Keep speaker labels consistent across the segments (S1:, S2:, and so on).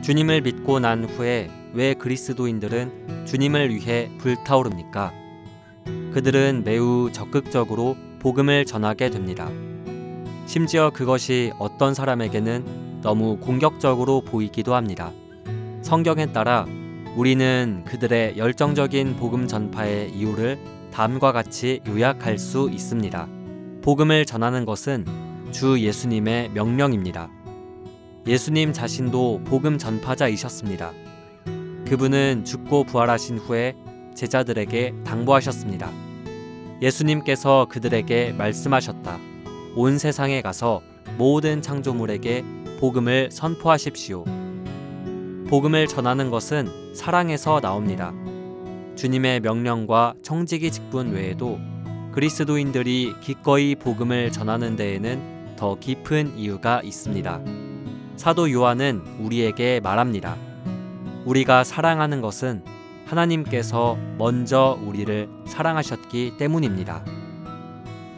S1: 주님을 믿고 난 후에 왜 그리스도인들은 주님을 위해 불타오릅니까? 그들은 매우 적극적으로 복음을 전하게 됩니다. 심지어 그것이 어떤 사람에게는 너무 공격적으로 보이기도 합니다. 성경에 따라 우리는 그들의 열정적인 복음 전파의 이유를 다음과 같이 요약할 수 있습니다. 복음을 전하는 것은 주 예수님의 명령입니다. 예수님 자신도 복음 전파자이셨습니다. 그분은 죽고 부활하신 후에 제자들에게 당부하셨습니다. 예수님께서 그들에게 말씀하셨다. 온 세상에 가서 모든 창조물에게 복음을 선포하십시오. 복음을 전하는 것은 사랑에서 나옵니다. 주님의 명령과 청지기 직분 외에도 그리스도인들이 기꺼이 복음을 전하는 데에는 더 깊은 이유가 있습니다. 사도 요한은 우리에게 말합니다. 우리가 사랑하는 것은 하나님께서 먼저 우리를 사랑하셨기 때문입니다.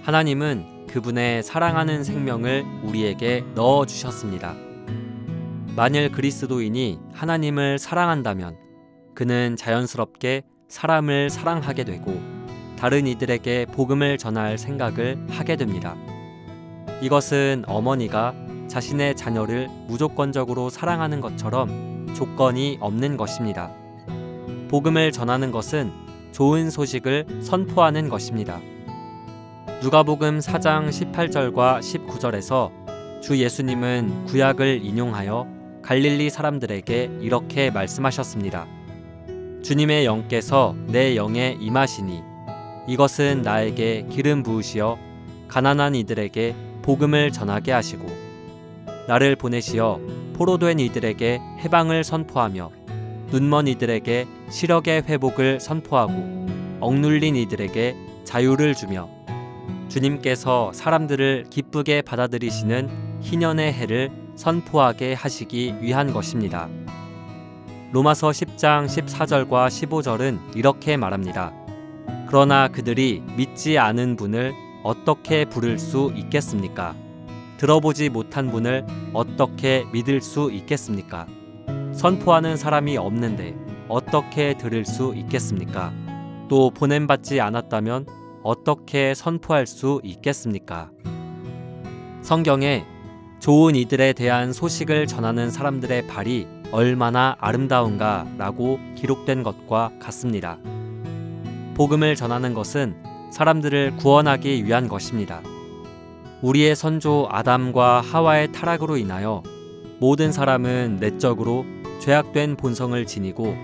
S1: 하나님은 그분의 사랑하는 생명을 우리에게 넣어주셨습니다. 만일 그리스도인이 하나님을 사랑한다면 그는 자연스럽게 사람을 사랑하게 되고 다른 이들에게 복음을 전할 생각을 하게 됩니다. 이것은 어머니가 자신의 자녀를 무조건적으로 사랑하는 것처럼 조건이 없는 것입니다. 복음을 전하는 것은 좋은 소식을 선포하는 것입니다. 누가복음 4장 18절과 19절에서 주 예수님은 구약을 인용하여 갈릴리 사람들에게 이렇게 말씀하셨습니다. 주님의 영께서 내 영에 임하시니 이것은 나에게 기름 부으시어 가난한 이들에게 복음을 전하게 하시고 나를 보내시어 포로된 이들에게 해방을 선포하며 눈먼 이들에게 시력의 회복을 선포하고 억눌린 이들에게 자유를 주며 주님께서 사람들을 기쁘게 받아들이시는 희년의 해를 선포하게 하시기 위한 것입니다. 로마서 10장 14절과 15절은 이렇게 말합니다. 그러나 그들이 믿지 않은 분을 어떻게 부를 수 있겠습니까? 들어보지 못한 분을 어떻게 믿을 수 있겠습니까? 선포하는 사람이 없는데 어떻게 들을 수 있겠습니까? 또 보냄받지 않았다면 어떻게 선포할 수 있겠습니까? 성경에 좋은 이들에 대한 소식을 전하는 사람들의 발이 얼마나 아름다운가 라고 기록된 것과 같습니다. 복음을 전하는 것은 사람들을 구원하기 위한 것입니다. 우리의 선조 아담과 하와의 타락으로 인하여 모든 사람은 내적으로 죄악된 본성을 지니고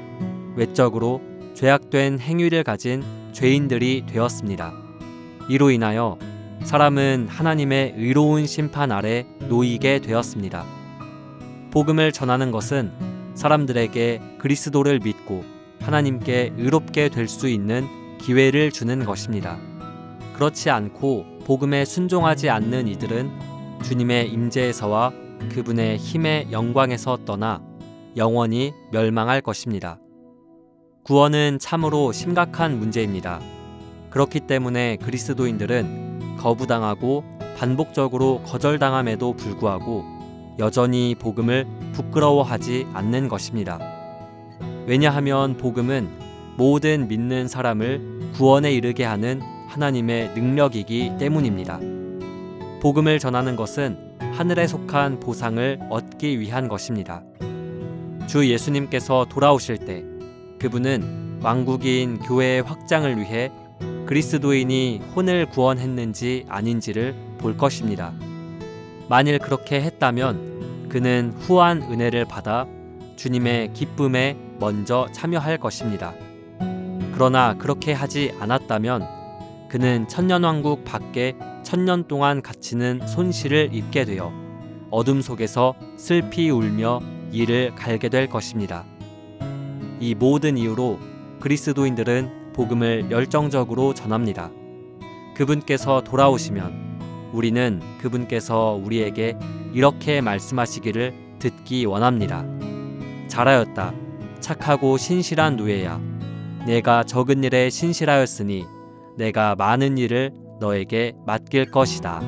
S1: 외적으로 죄악된 행위를 가진 죄인들이 되었습니다. 이로 인하여 사람은 하나님의 의로운 심판 아래 놓이게 되었습니다. 복음을 전하는 것은 사람들에게 그리스도를 믿고 하나님께 의롭게 될 수 있는 기회를 주는 것입니다. 그렇지 않고 복음에 순종하지 않는 이들은 주님의 임재에서와 그분의 힘의 영광에서 떠나 영원히 멸망할 것입니다. 구원은 참으로 심각한 문제입니다. 그렇기 때문에 그리스도인들은 거부당하고 반복적으로 거절당함에도 불구하고 여전히 복음을 부끄러워하지 않는 것입니다. 왜냐하면 복음은 모든 믿는 사람을 구원에 이르게 하는 하나님의 능력이기 때문입니다. 복음을 전하는 것은 하늘에 속한 보상을 얻기 위한 것입니다. 주 예수님께서 돌아오실 때 그분은 왕국인 교회의 확장을 위해 그리스도인이 혼을 구원했는지 아닌지를 볼 것입니다. 만일 그렇게 했다면 그는 후한 은혜를 받아 주님의 기쁨에 먼저 참여할 것입니다. 그러나 그렇게 하지 않았다면 그는 천년왕국 밖에 천년 동안 갇히는 손실을 입게 되어 어둠 속에서 슬피 울며 이를 갈게 될 것입니다. 이 모든 이유로 그리스도인들은 복음을 열정적으로 전합니다. 그분께서 돌아오시면 우리는 그분께서 우리에게 이렇게 말씀하시기를 듣기 원합니다. 잘하였다. 착하고 신실한 노예야. 내가 적은 일에 신실하였으니 내가 많은 일을 너에게 맡길 것이다.